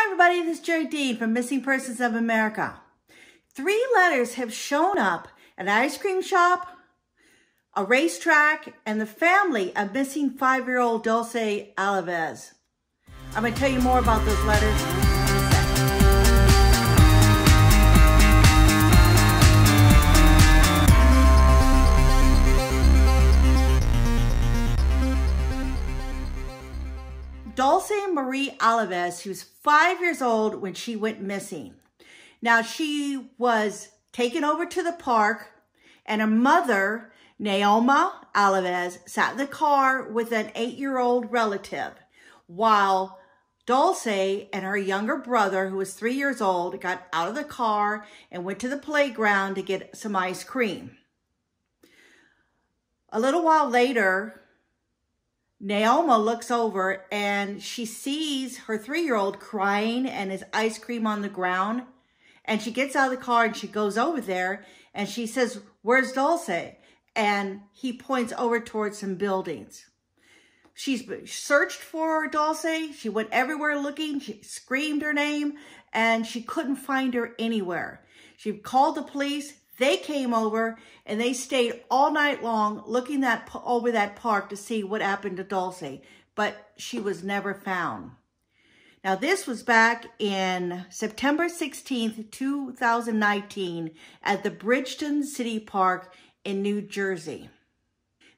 Hi everybody, this is Jerry Dean from Missing Persons of America. 3 letters have shown up at an ice cream shop, a racetrack, and the family of missing 5-year-old Dulce Alavez. I'm going to tell you more about those letters in a second. Dulce Marie Alavez, she was 5 years old when she went missing. Now, she was taken over to the park, and her mother, Naoma Alavez, sat in the car with an 8-year-old relative, while Dulce and her younger brother, who was 3 years old, got out of the car and went to the playground to get some ice cream. A little while later, Naoma looks over and she sees her 3-year-old crying and his ice cream on the ground. And she gets out of the car and she goes over there and she says, "Where's Dulce?" And he points over towards some buildings. She's searched for Dulce. She went everywhere looking. She screamed her name and she couldn't find her anywhere. She called the police. They came over and they stayed all night long looking over that park to see what happened to Dulce, but she was never found. Now, this was back in September 16th, 2019 at the Bridgeton City Park in New Jersey.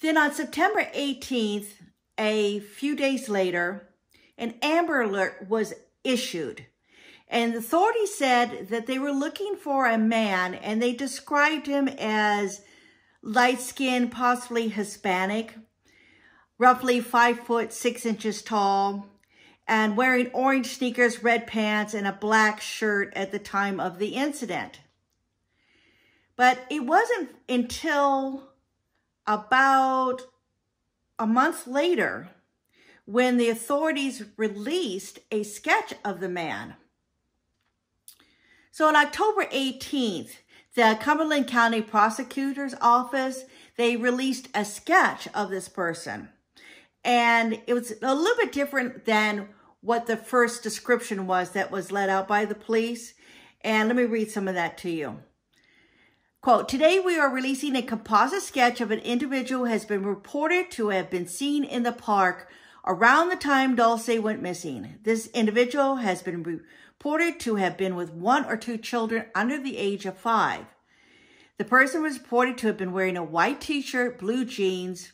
Then on September 18th, a few days later, an Amber Alert was issued. And the authorities said that they were looking for a man, and they described him as light-skinned, possibly Hispanic, roughly 5 foot 6 inches tall, and wearing orange sneakers, red pants, and a black shirt at the time of the incident. But it wasn't until about a month later when the authorities released a sketch of the man. So on October 18th, the Cumberland County Prosecutor's Office, they released a sketch of this person. And it was a little bit different than what the first description was that was let out by the police. And let me read some of that to you. Quote, "Today we are releasing a composite sketch of an individual who has been reported to have been seen in the park around the time Dulce went missing. This individual has been reported to have been with 1 or 2 children under the age of 5. The person was reported to have been wearing a white t-shirt, blue jeans,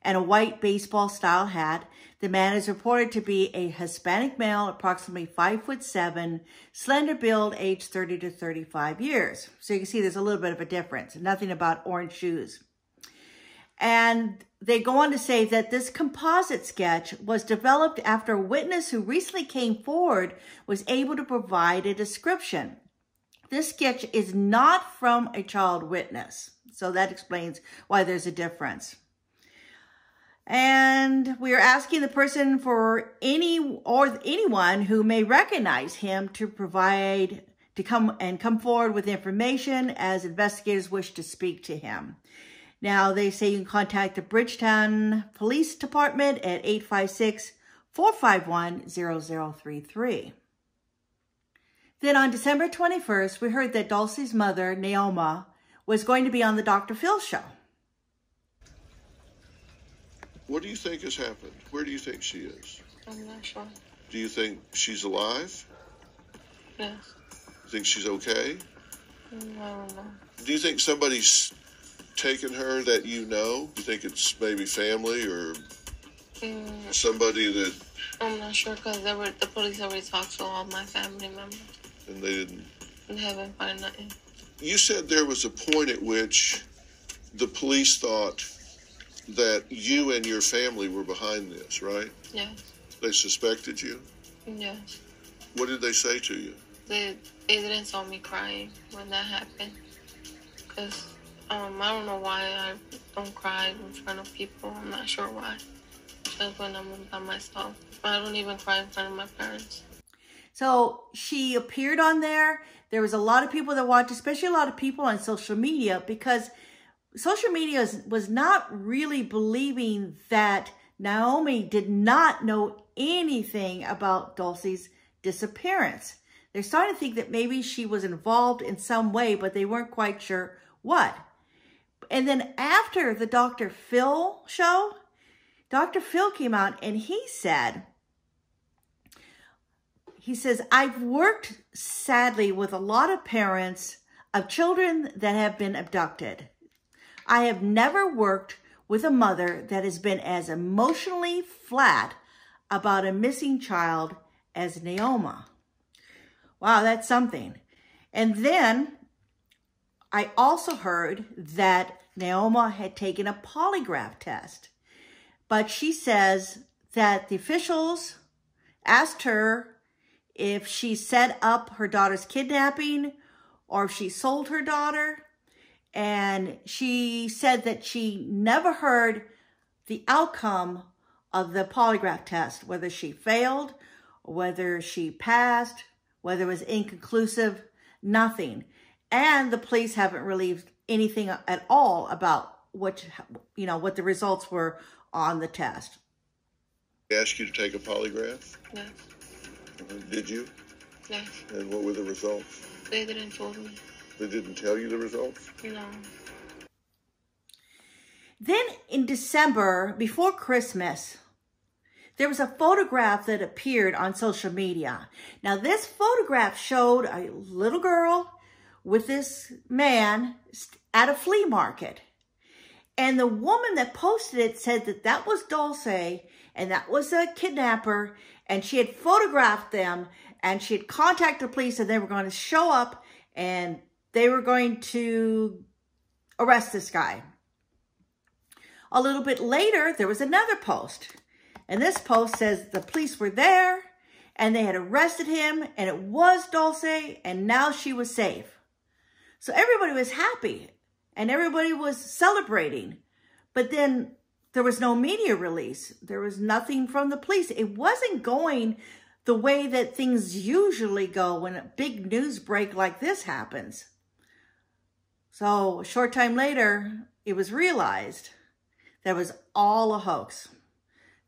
and a white baseball-style hat. The man is reported to be a Hispanic male, approximately 5 foot 7, slender build, age 30 to 35 years. So you can see there's a little bit of a difference. Nothing about orange shoes. And they go on to say that this composite sketch was developed after a witness who recently came forward was able to provide a description. This sketch is not from a child witness. So that explains why there's a difference. And we are asking the person for anyone who may recognize him to come forward with information as investigators wish to speak to him. Now, they say you can contact the Bridgetown Police Department at 856-451-0033. Then on December 21st, we heard that Dulce's mother, Naoma, was going to be on the Dr. Phil show. What do you think has happened? Where do you think she is? I'm not sure. Do you think she's alive? Yes. You think she's okay? I don't know. Do you think somebody's taken her that you know? Do you think it's maybe family or somebody that... I'm not sure because the police already talked to all my family members. And they didn't... They haven't found nothing. You said there was a point at which the police thought that you and your family were behind this, right? Yes. They suspected you? Yes. What did they say to you? They didn't saw me crying when that happened. Because I don't know why I don't cry in front of people. I'm not sure why. Just when I'm by myself. I don't even cry in front of my parents. So she appeared on there. There was a lot of people that watched, especially a lot of people on social media, because social media was not really believing that Naomi did not know anything about Dulce's disappearance. They're starting to think that maybe she was involved in some way, but they weren't quite sure what. And then after the Dr. Phil show, Dr. Phil came out and he says, I've worked sadly with a lot of parents of children that have been abducted. I have never worked with a mother that has been as emotionally flat about a missing child as Naoma. Wow, that's something. And then I also heard that Naoma had taken a polygraph test, but she says that the officials asked her if she set up her daughter's kidnapping or if she sold her daughter. And she said that she never heard the outcome of the polygraph test, whether she failed, whether she passed, whether it was inconclusive, nothing. And the police haven't released anything at all about what the results were on the test. They asked you to take a polygraph? Yes. Did you? Yes. And what were the results? They didn't tell me. They didn't tell you the results? No. Then in December, before Christmas, there was a photograph that appeared on social media. Now, this photograph showed a little girl with this man at a flea market. And the woman that posted it said that that was Dulce and that was a kidnapper. And she had photographed them and she had contacted the police and they were going to show up and they were going to arrest this guy. A little bit later, there was another post. And this post says the police were there and they had arrested him and it was Dulce and now she was safe. So everybody was happy and everybody was celebrating. But then there was no media release. There was nothing from the police. It wasn't going the way that things usually go when a big news break like this happens. So a short time later, it was realized that it was all a hoax.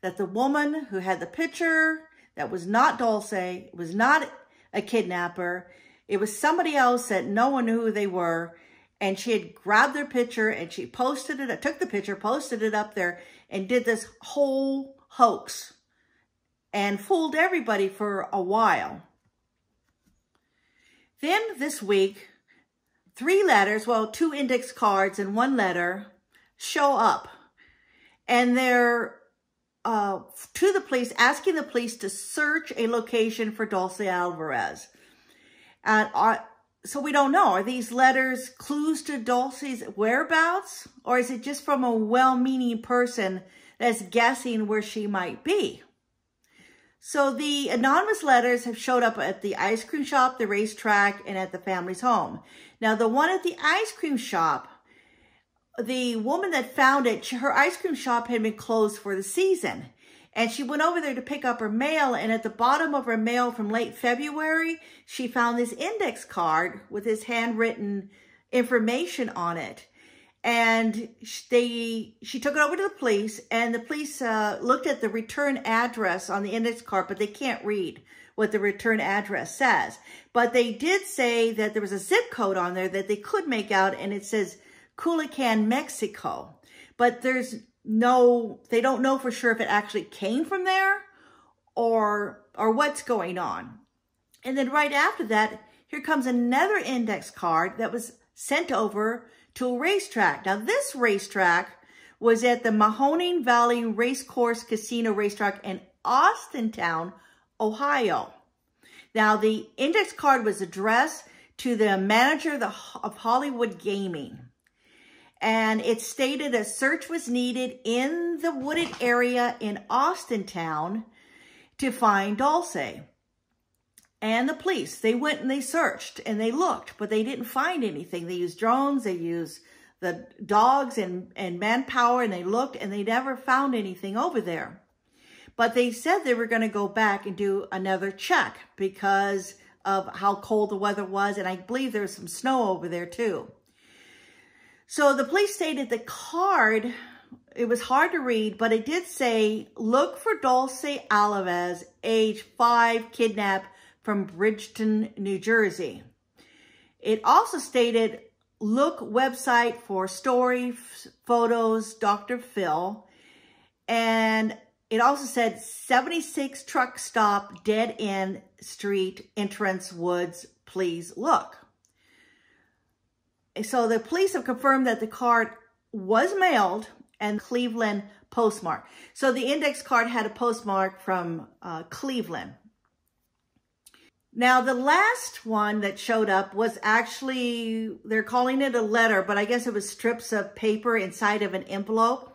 That the woman who had the picture, that was not Dulce, it was not a kidnapper. It was somebody else that no one knew who they were. And she had grabbed their picture and she posted it, took the picture, posted it up there and did this whole hoax and fooled everybody for a while. Then this week, 3 letters, well, 2 index cards and 1 letter show up. And they're to the police, asking the police to search a location for Dulce Alavez. And so we don't know. Are these letters clues to Dulce's whereabouts? Or is it just from a well-meaning person that's guessing where she might be? So the anonymous letters have showed up at the ice cream shop, the racetrack, and at the family's home. Now, the one at the ice cream shop, the woman that found it, her ice cream shop had been closed for the season. And she went over there to pick up her mail. And at the bottom of her mail from late February, she found this index card with this handwritten information on it. And she took it over to the police. And the police looked at the return address on the index card, but they can't read what the return address says. But they did say that there was a zip code on there that they could make out. And it says Culiacan, Mexico. But they don't know for sure if it actually came from there or what's going on. And then right after that, here comes another index card that was sent over to a racetrack. Now, this racetrack was at the Mahoning Valley Racecourse Casino Racetrack in Austintown, Ohio. Now, the index card was addressed to the manager of Hollywood Gaming. And it stated a search was needed in the wooded area in Austintown to find Dulce. And the police, they went and they searched and they looked, but they didn't find anything. They used drones, they used the dogs and manpower, and they looked and they never found anything over there. But they said they were going to go back and do another check because of how cold the weather was. And I believe there was some snow over there too. So the police stated the card, it was hard to read, but it did say, look for Dulce Alavez, age 5, kidnapped from Bridgeton, New Jersey. It also stated, look website for story, photos, Dr. Phil. And it also said 76 truck stop, dead end street, entrance, woods, please look. So the police have confirmed that the card was mailed and Cleveland postmark. So the index card had a postmark from Cleveland. Now the last one that showed up was actually, they're calling it a letter, but I guess it was strips of paper inside of an envelope.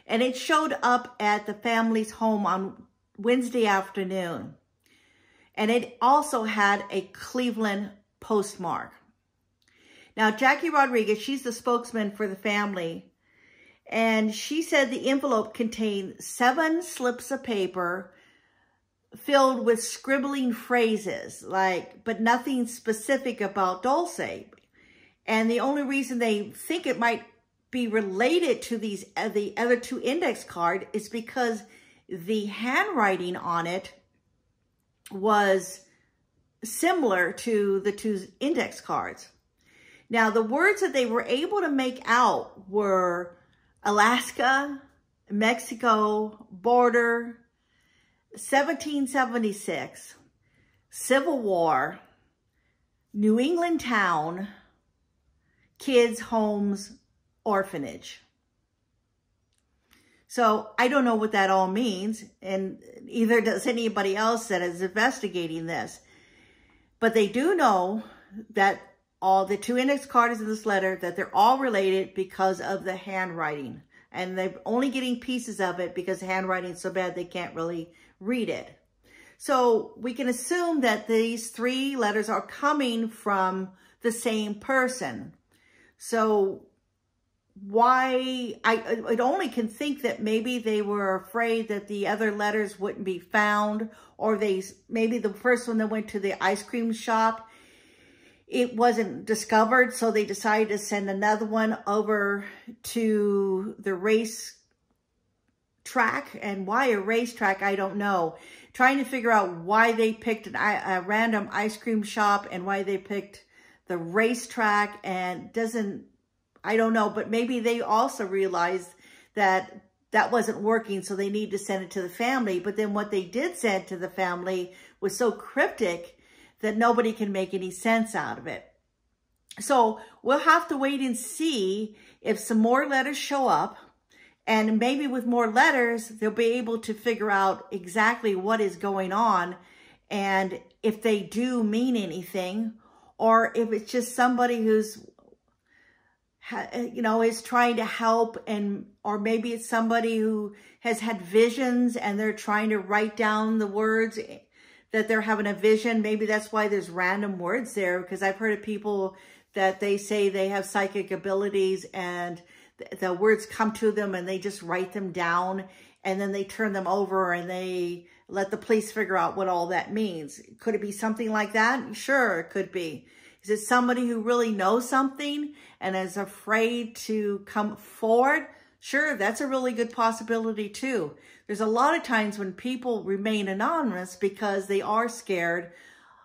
And it showed up at the family's home on Wednesday afternoon. And it also had a Cleveland postmark. Now, Jackie Rodriguez, she's the spokesman for the family. And she said the envelope contained 7 slips of paper filled with scribbling phrases, but nothing specific about Dulce. And the only reason they think it might be related to the other 2 index cards is because the handwriting on it was similar to the 2 index cards. Now, the words that they were able to make out were Alaska, Mexico, border, 1776, Civil War, New England town, kids, homes, orphanage. So I don't know what that all means, and either does anybody else that is investigating this. But they do know that all the 2 index cards in this letter, that they're all related because of the handwriting. And they're only getting pieces of it because the handwriting is so bad they can't really read it. So we can assume that these 3 letters are coming from the same person. So why, I only can think that maybe they were afraid that the other letters wouldn't be found, or maybe the first one that went to the ice cream shop, it wasn't discovered, so they decided to send another one over to the racetrack. And why a racetrack, I don't know. Trying to figure out why they picked a random ice cream shop and why they picked the racetrack, and I don't know, but maybe they also realized that that wasn't working, so they need to send it to the family. But then what they did send to the family was so cryptic that nobody can make any sense out of it. So we'll have to wait and see if some more letters show up, and maybe with more letters, they'll be able to figure out exactly what is going on and if they do mean anything, or if it's just somebody who's, is trying to help, or maybe it's somebody who has had visions and they're trying to write down the words that they're having a vision. Maybe that's why there's random words there, because I've heard of people that they say they have psychic abilities and the words come to them and they just write them down, and then they turn them over and they let the police figure out what all that means. Could it be something like that? Sure, it could be. Is it somebody who really knows something and is afraid to come forward? Sure, that's a really good possibility too. There's a lot of times when people remain anonymous because they are scared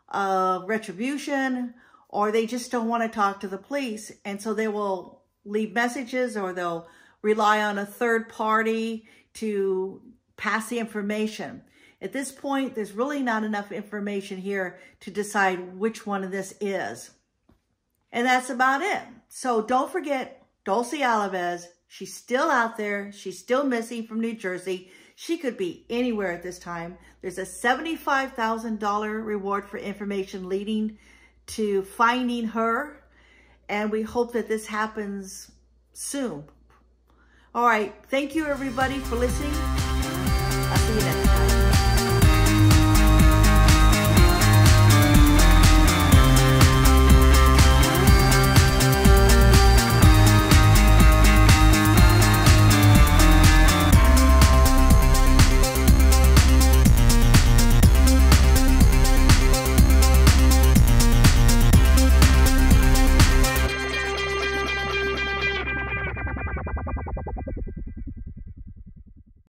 of retribution, or they just don't want to talk to the police. And so they will leave messages, or they'll rely on a third party to pass the information. At this point, there's really not enough information here to decide which one of this is. And that's about it. So don't forget Dulce Alavez. She's still out there. She's still missing from New Jersey. She could be anywhere at this time. There's a $75,000 reward for information leading to finding her. And we hope that this happens soon. All right. Thank you, everybody, for listening. I'll see you next time.